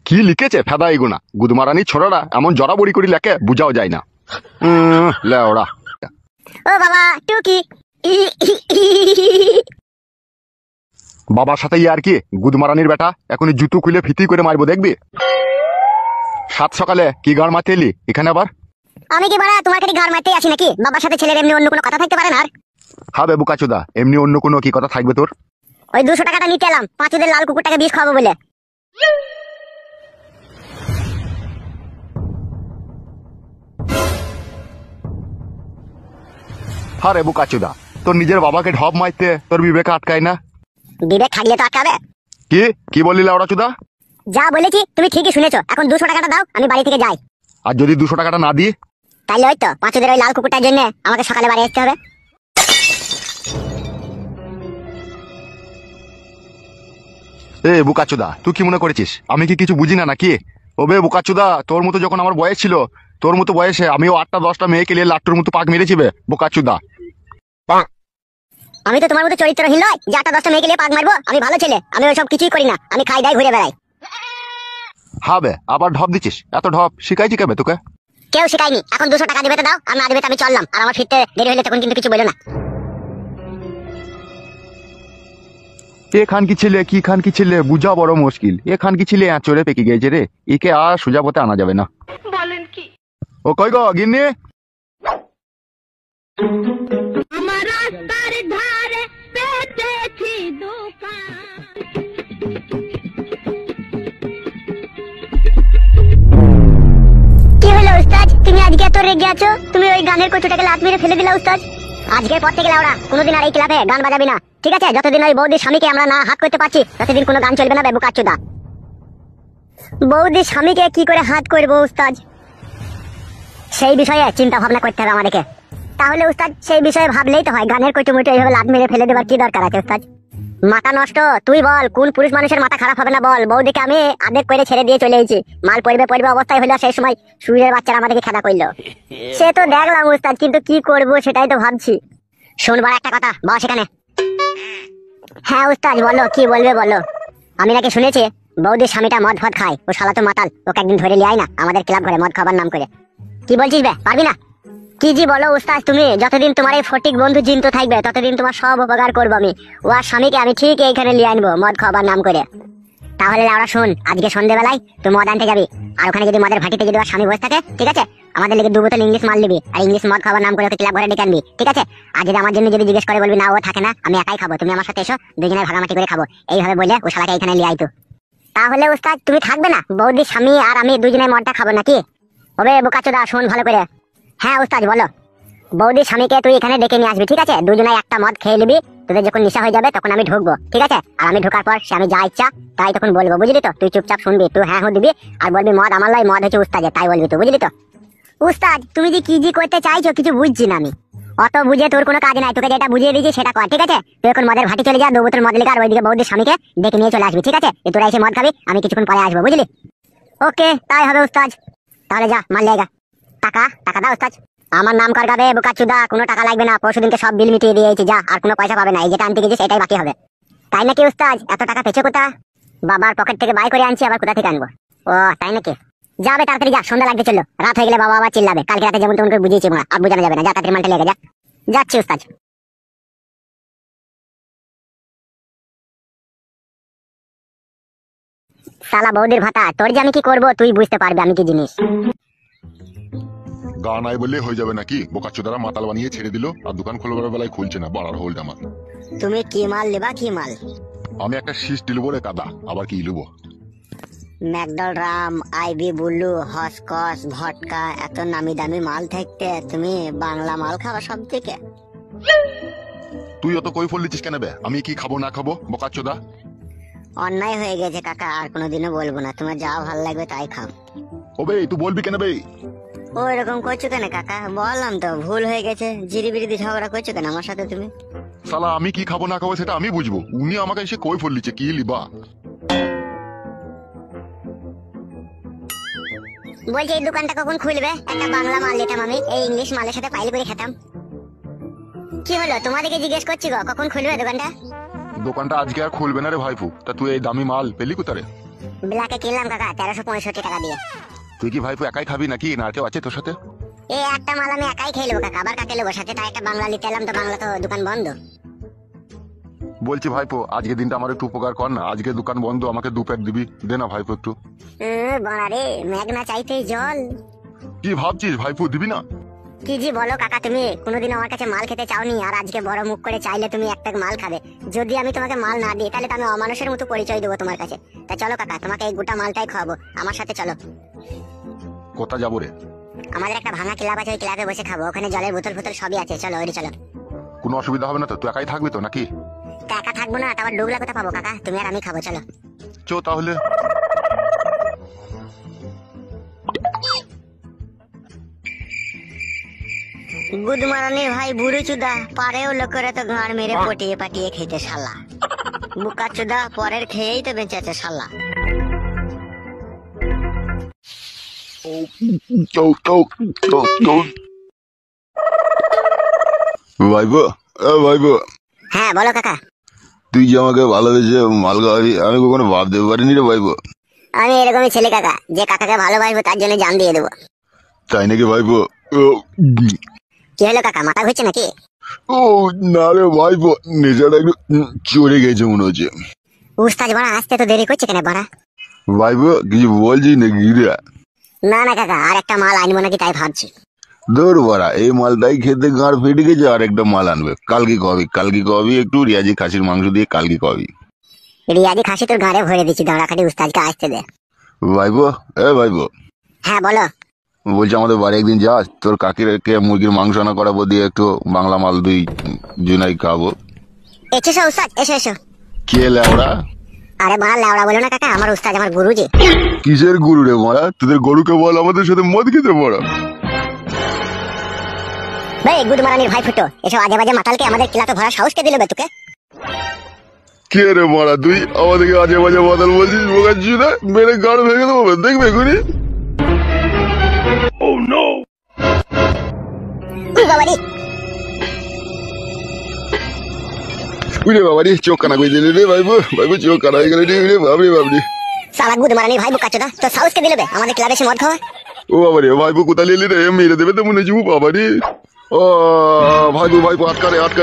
কি লিখেছে ফেদা এগুনা গুদমারানি ছোড়ারা এমন জড়াবড়ি করে লেখে বুঝাও যায় না। লেওড়া। ও বাবা টুকি। বাবার সাথে আর কি গুদমারানির বেটা এখনই জুতো খুলে ফিতি করে মারবো দেখবি। সাত সকালে কি গাড় মারতে এলি এখানে আবার? আমি কি বাড়া তোমার কাছে ঘর মারতে আসি নাকি? বাবার সাথে ছেলের এমনি অন্য কোনো কথা থাকতে পারে না? আর হবে বুকাচোদা, এমনি অন্য কোনো কি কথা থাকবে তোর? ওই 200 টাকাটা নিতে এলাম পাঁচুদের লাল কুকুরটাকে বিষ খাওয়াবো বলে। আরে বুকাচোদা, তোর নিজের বাবাকে ঢপ মারতে তোর বিবেক আটকায় না? বিবেক থাকলে তো আটকাবে। কি কি বললি লাউড়া চোদা? যা বলেছি তুমি ঠিকই শুনেছো। এখন 200 টাকাটা দাও, আমি বাড়ি থেকে যাই। আর যদি 200 টাকাটা না দিই? তাইলে ওই তো পাঁচুদের ওই লাল কুকুরটার জন্য আমাকে সকালে বাড়ি আসতে হবে। এ বুকাচোদা, তুই কি মনে করেছিস আমি কি কিছু বুঝি না নাকি? ওবে বুকাচোদা, তোর মতো যখন আমার বয়স ছিল, তোর মতো বয়সে আমিও 8টা-10টা মেয়েকে নিয়ে লাট্টুর মতো পাক মেরেছিবে বুকাচোদা। আমি তো তোমার মতো চরিত্রহীন নয় যে 8টা-10টা মেয়েকে নিয়ে পাক মারবো। আমি ভালো ছেলে, আমি ওইসব কিছুই করি না। আমি খাই দাই ঘুরে বেড়াই। হবে আবার ঢপ দিচ্ছিস? এত ঢপ শিখাইছি কেবে তোকে? কেউ শিখায়নি। এখন 200 টাকা দিবে তো দাও, আর না দিবে তো আমি চললাম। আর আমার ফিরতে দেরি হলে তখন কিন্তু কিছু বলো না। এ খান কি ছেলে কি খান কি ছেলে বুঝা বড় মুশকিল। এ খান কি ছেলে চড়ে পেকে গেছে রে, একে আর সোজা পথে আনা যাবে না। বলেন কি? ও কই গো গিন্নি? আমার রাস্তার ধারে পেতেছি দোকান। কি হলো উস্তাদ, তুমি আজকে এত রেগে আছো? তুমি ওই গানের কচুটাকে লাত মেরে ফেলে দিলা উস্তাদ। আজকের পর থেকে লাউড়া কোনোদিন আর এই ক্লাবে গান বাজাবি না, ঠিক আছে? যতদিন ওই বৌদির স্বামীকে আমরা না হাত করতে পারছি ততদিন কোনো গান চলবে না বেবু কাচ্চুদা। বৌদির স্বামীকে কি করে হাত করবো উস্তাদ, সেই বিষয়ে চিন্তা ভাবনা করতে হবে আমাদেরকে। তাহলে উস্তাদ সেই বিষয়ে ভাবলেই তো হয়। গানের কচু মুটে এইভাবে লাত মেরে ফেলে দেবার কি দরকার আছে উস্তাদ? মাথা নষ্ট। তুই বল কোন পুরুষ মানুষের মাথা খারাপ হবে না বল? বৌদিকে আমি আদেক করে ছেড়ে দিয়ে চলে এসেছি, মাল পড়বে অবস্থায় হইলো সেই সময় সুরের বাচ্চারা আমাদেরকে খেলা করলো। সে তো দেখলাম উস্তাদ, কিন্তু কি করব সেটাই তো ভাবছি। শুনবার একটা কথা, বস এখানে। হ্যাঁ উস্তাদ বলো, কি বলবে বলো। আমি নাকি শুনেছি বৌদির স্বামীটা মদ ফদ খায়। ও শালা তো মাতাল, ওকে একদিন ধরে লিয়ে আয় না আমাদের ক্লাব ঘরে মদ খাবার নাম করে। কি বলছিস বে, পারবি না? কি জি বলো উস্তাদ তুমি, যতদিন তোমার এই ফটিক বন্ধু জিন্ত থাকবে ততদিন তোমার সব উপকার করবো আমি। ও আর স্বামীকে আমি ঠিক এইখানে লিয়ে আনবো মদ খাবার নাম করে। তাহলে লাউড়া শোন, আজকে সন্ধ্যেবেলায় তুই মদ আনতে যাবি, আর ওখানে যদি মদের ভাটিতে যদি ওর স্বামী বসে থাকে, ঠিক আছে, আমাদের লেগে 2 বোতল ইংলিশ মাল নিবি, আর ইংলিশ মদ খাবার নাম করে ওকে ক্লাব ঘরে ডেকে আনবি, ঠিক আছে? আর যদি আমার জন্য যদি জিজ্ঞেস করে বলবি না ও থাকে না আমি একাই খাবো, তুমি আমার সাথে এসো, দুজনে ভাগামাটি করে খাবো, এইভাবে বলে ও শালাকে এখানে লিয়ে আইতো। তাহলে উস্তাদ তুমি থাকবে না? বৌদির স্বামী আর আমি দুজনে মদটা খাবো নাকি? ওবে বোকাচোদা শোন ভালো করে। হ্যাঁ উস্তাদ বলো। বৌদির স্বামীকে তুই এখানে ডেকে নিয়ে আসবি, ঠিক আছে? দুজনে একটা মদ খেয়ে নিবি, তোদের যখন নেশা হয়ে যাবে তখন আমি ঢুকবো, ঠিক আছে? আর আমি ঢোকার পর সে আমি যা ইচ্ছা তাই তখন বলবো, বুঝলি তো? তুই চুপচাপ শুনবি, তুই হ্যাঁ দিবি আর বলবি মদ আমার লাই, মদ হচ্ছে উস্তাদের, তাই বলবি তো, বুঝলি তো? উস্তাদ তুমি যে কি করতে চাইছো কিছু বুঝছি না আমি। অত বুঝে তোর কোনো কাজ নাই, তোকে যেটা বুঝিয়ে দিয়েছি সেটা কর, ঠিক আছে? তুই এখন মদের ভাটি চলে যা, 2 বোতল মদ লিখে আর ওইদিকে বৌদির স্বামীকে ডেকে নিয়ে চলে আসবি, ঠিক আছে? তোরা এসে মদ খাবি, আমি কিছুক্ষণ পরে আসবো, বুঝলি? ওকে তাই হবে উস্তাদ। তাহলে যা মাল লেগা। টাকা টাকা দাও উস্তাদ। আমার নাম কর গাবে বোকাচুদা, কোনো টাকা লাগবে না। পরশুদিনকে সব বিল মিটিয়ে দিয়েছি, যা আর কোনো পয়সা পাবে না। এই যেটা আনতে গেছিস এটাই বাকি হবে। তাই নাকি উস্তাদ? এত টাকা পেছো কোথা? বাবার পকেট থেকে বাই করে আনছি, আবার কোথা থেকে আনবো? ও তাই নাকি? যাবে তাড়াতাড়ি যা, সন্ধ্যা লাগতে চলো। রাত হয়ে গেলে বাবা আবার চিল্লাবে। কালকে রাতে যেমন তেমন করে বুঝিয়েছি মা, আর বুঝানো যাবে না। যা তাড়াতাড়ি মালটা লেগে যা। যাচ্ছি উস্তাদ। শালা বৌদির ভাতা, তোর যে আমি কি করবো তুই বুঝতে পারবি আমি কি জিনিস। গা নাই বললে হয়ে যাবে নাকি? বোকাচোদারা মাতাল বানিয়ে ছেড়ে দিল আর দোকান খোলবার বেলায় খুলছে না, বাড়ার হোল্ড আমার। তুমি কি মাল নেবা? কি মাল? আমি একটা শীষ দিলবো রে কাদা, আবার কি লুবো? ম্যাকডল রাম, আইবি বুলু, হসকস, ভটকা, এত নামি দামি মাল থাকতে তুমি বাংলা মাল খাওয়া সব থেকে। তুই অত কই ফল দিচ্ছিস কেন বে? আমি কি খাবো না খাবো বোকাচোদা? অন্যায় হয়ে গেছে কাকা, আর কোনোদিনও বলবো না। তোমার যা ভালো লাগবে তাই খাও। ওবে তুই বলবি কেন বে? ও এরকম করছো কেন কাকা? বললাম তো ভুল হয়ে গেছে। জিরিবিরিদি ঝগড়া করছো কেন আমার সাথে তুমি? শালা আমি কি খাবো না খাবো সেটা আমি বুঝবো, উনি আমাকে এসে কই ফল দিচ্ছে কি লিবা? বলছি এই দোকানটা কখন খুলবে? একটা বাংলা মাল নিতাম আমি, এই ইংলিশ মালের সাথে পাইল করে খেতাম। কি হলো তোমাদেরকে জিজ্ঞেস করছি গো, কখন খুলবে দোকানটা? দোকানটা আজকে আর খুলবে না রে ভাইপু। তা তুই এই দামি মাল পেলি কোথারে? ব্ল্যাকে কিনলাম কাকা 1365 টাকা দিয়ে। তুই কি ভাইপো একাই খাবি নাকি না আর কেউ আছে তোর সাথে? এই একটা মাল আমি একাই খেয়ে নেবো কাকা, আবার কাকে নেবো সাথে? তাই একটা বাংলা নিতে এলাম, তো বাংলা তো দোকান বন্ধ। বলছি ভাইপো আজকে দিনটা আমার একটু উপকার কর না, আজকে দোকান বন্ধ, আমাকে 2 প্যাক দিবি, দে না ভাইপো একটু। বড়া রে, মেঘ না চাইতেই জল। কি ভাবছিস ভাইপো, দিবি না? কি জি বলো কাকা, তুমি কোনোদিন আমার কাছে মাল খেতে চাওনি, আর আজকে বড় মুখ করে চাইলে তুমি এক প্যাক মাল খাবে। যদি আমি তোমাকে মাল না দিই তাহলে তো আমি অমানুষের মতো পরিচয় দেবো তোমার কাছে। তা চলো কাকা, তোমাকে এই গোটা মালটাই খাওয়াবো, আমার সাথে চলো। কোথা যাবো রে? আমাদের একটা ভাঙা ক্লাব আছে, ওই ক্লাবে বসে খাবো, ওখানে জলের বোতল ফোতল সবই আছে, চলো ওই চলো। কোনো অসুবিধা হবে না তো? তুই একাই থাকবি তো নাকি? তা একা থাকবো না, তারপর ডুবলা কোথা পাবো কাকা? তুমি আর আমি খাবো, চলো। চো তাহলে। গুদমারানির ভাই বুড়ো চুদা, পারেও লোকেরা তো গাঁড় মেরে পটিয়ে পাটিয়ে খেতে শালা। বুকা চুদা পরের খেয়েই তো বেঁচে আছে শালা। ভাইবো, ভাইবো, হ্যাঁ বলো কাকা। তুই যে আমাকে ভালোবেসে মাল খাওয়াবি আমি কখনো ভাবতে পারিনি রে ভাইবো। আমি এরকমই ছেলে কাকা, যে কাকাকে ভালোবাসবো তার জন্য জান দিয়ে দেবো। তাই নাকি ভাইবো? কি হলো কাকা, মাথা ঘুরছে নাকি? ও না রে ভাইবো, নেশাটা একটু চড়ে গেছে মনে হচ্ছে। উস্তাদ বড়া আসতে তো দেরি করছে কেন বড়া? ভাইবো কিছু বলছিস নাকি রে? না না কাকা, আর একটা মাল আনবো নাকি তাই ভাবছি। দৌড় বাড়া, এই মালটাই খেতে গাঁড় ফেটে গেছে, আর একটা মাল আনবে। কালকে কবি একটু রিয়াজি খাসির মাংস দিয়ে কালকে কবি। রিয়াজি খাসি তোর ঘরে ভরে দিচ্ছি, দাঁড়াখাটি উস্তাদকে আসতে দে। ভাইবো, ভাইবো, হ্যাঁ বলো। বলছি আমাদের বাড়ি একদিন যাস, তোর কাকিরকে মুরগির মাংস আনা করাবো, দিয়ে একটু বাংলা মাল 2 জনাই খাবো। এসো উস্তাদ, এসো এসো। কে লেওড়া? আরে বড়া লেওড়া বলো না কাকা, আমার উস্তাদ আমার গুরুজি। কিসের গরু রে মারা? তোদের গরুকে বল আমাদের সাথে মদ খেতে মারা। ভাই গুদমারানির ভাই ফুটো, এসব আজে বাজে মাতালকে আমাদের কিলাতে ভরা সাহস কে দিল বে তোকে? কে রে মারা তুই? আমাদেরকে আজে বাজে বদল বলছিস, বোকাচ্ছি না? মেরে গাড় ভেঙে দেবো, দেখবে এখনই। বাবারি উরে বাবারি, চোখ কানা করে দিলে রে ভাইবো, ভাইবো চোখ কানা হয়ে গেলে রে, বাবরি বাবরি। সালা গুদমারানির ভাই বুকাচোদা, তো সাহস কে দিল বে আমাদের ক্লাবে এসে মদ খাওয়া? ও বাবারি, ভাইবো কোথায় নিলি রে? মেরে দেবে তো মনে হচ্ছে বাবারি। ও ভাইবো, ভাইবো আটকা রে, আটকা।